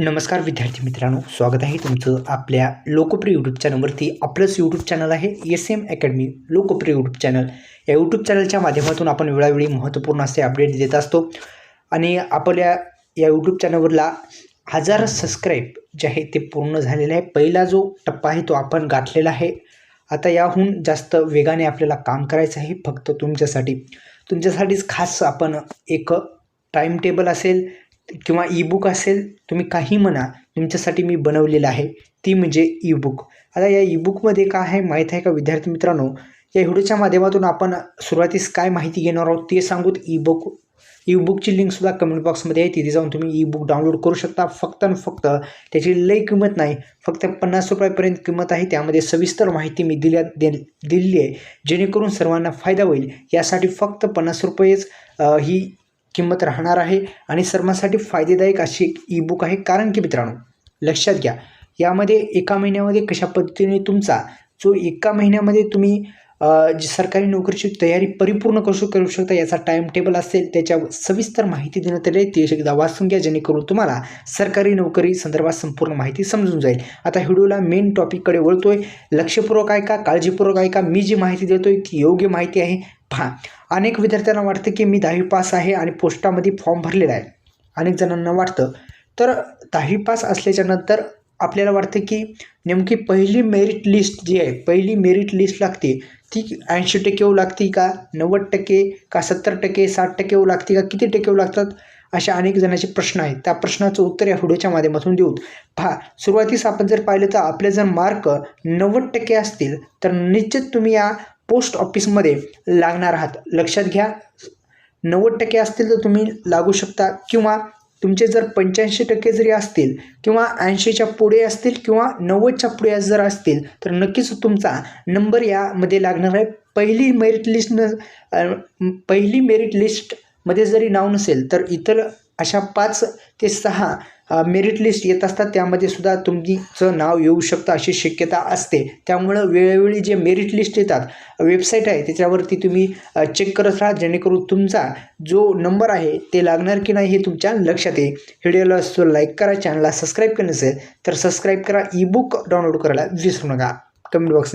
नमस्कार विद्यार्थी मित्रांनो, स्वागत आहे तुमचं आपल्या लोकप्रिय यूट्यूब चॅनलवरती. आपलंच यूट्यूब चॅनल आहे SM अकॅडमी लोकप्रिय यूट्यूब चॅनल. या यूट्यूब चॅनलच्या माध्यमातून आपण वेळोवेळी महत्त्वपूर्ण असे अपडेट देत असतो आणि आपल्या या यूट्यूब चॅनलवरला 1000 सबस्क्राईब जे आहे ते पूर्ण झालेले आहे. पहिला जो टप्पा आहे तो आपण गाठलेला आहे. आता याहून जास्त वेगाने आपल्याला काम करायचं आहे. फक्त तुमच्यासाठीच खास आपण एक टाईम टेबल असेल किंवा ईबुक असेल, तुम्ही काही म्हणा, तुमच्यासाठी मी बनवलेलं आहे. ती म्हणजे ईबुक. आता या ईबुकमध्ये काय आहे माहीत आहे का विद्यार्थी मित्रांनो? या व्हिडिओच्या माध्यमातून आपण सुरुवातीस काय माहिती घेणार आहोत ते सांगूत. ईबुकची लिंकसुद्धा कमेंट बॉक्समध्ये आहे. तिथे जाऊन तुम्ही ईबुक डाउनलोड करू शकता. फक्त आणि फक्त त्याची लई किंमत नाही, फक्त 50 रुपयापर्यंत किंमत आहे. त्यामध्ये सविस्तर माहिती मी दिलेली आहे, जेणेकरून सर्वांना फायदा होईल. यासाठी फक्त 50 रुपयेच ही किंमत राहणार आहे आणि सर्वांसाठी फायदेदायक अशी ईबुक आहे. कारण की मित्रांनो, लक्षात घ्या, यामध्ये एका महिन्यामध्ये कशा पद्धतीने तुमचा जो एका महिन्यामध्ये तुम्ही जी सरकारी नोकरीची तयारी परिपूर्ण करू शकता याचा टाईम टेबल असेल, त्याच्या सविस्तर माहिती देण्यात आली आहे. ते एकदा वाचून घ्या, जेणेकरून तुम्हाला सरकारी नोकरी संदर्भात संपूर्ण माहिती समजून जाईल. आता व्हिडिओला मेन टॉपिककडे वळतोय. लक्षपूर्वक आहे का, काळजीपूर्वक आहे का, मी जी माहिती देतोय ती योग्य माहिती आहे. पहा, अनेक विद्यार्थ्यांना वाटतं की मी 10वी पास आहे आणि पोस्टामध्ये फॉर्म भरलेला आहे. अनेक जणांना वाटतं. तर 10वी पास असल्याच्या नंतर आपल्याला वाटतं की नेमकी पहिली मेरिट लिस्ट जी आहे, पहिली मेरिट लिस्ट लागते ती 80% येऊ लागते का, 90% का, 70%, 60% येऊ लागते का, किती टक्के येऊ लागतात, अशा अनेक जणांचे प्रश्न आहेत. त्या प्रश्नाचं उत्तर या व्हिडिओच्या माध्यमातून देऊ. पहा, सुरुवातीस आपण जर पाहिलं तर आपले जर मार्क 90% असतील तर निश्चित तुम्ही या पोस्ट ऑफिसमध्ये लागणार आहात. लक्षात घ्या, 90% असतील तर तुम्ही लागू शकता, किंवा तुमचे जर 85% जरी असतील किंवा 80च्या पुढे असतील किंवा 90च्या पुढे जर असतील तर नक्कीच तुमचा नंबर यामध्ये लागणार आहे. पहिली मेरिट लिस्टमध्ये जरी नाव नसेल तर इतर अशा 5 ते 6 मेरिट लिस्ट येत असतात, त्यामध्ये सुद्धा तुमचं नाव येऊ शकतं अशी शक्यता असते. त्यामुळं वेळोवेळी जे मेरिट लिस्ट येतात, वेबसाईट आहे त्याच्यावरती तुम्ही चेक करत राहा, जेणेकरून तुमचा जो नंबर आहे ते लागणार की नाही हे तुमच्या लक्षात येईल. व्हिडिओला लाईक करा, चॅनलला सबस्क्राईब केलं नसेल तर सबस्क्राईब करा. ईबुक डाउनलोड करायला विसरू नका. Comment box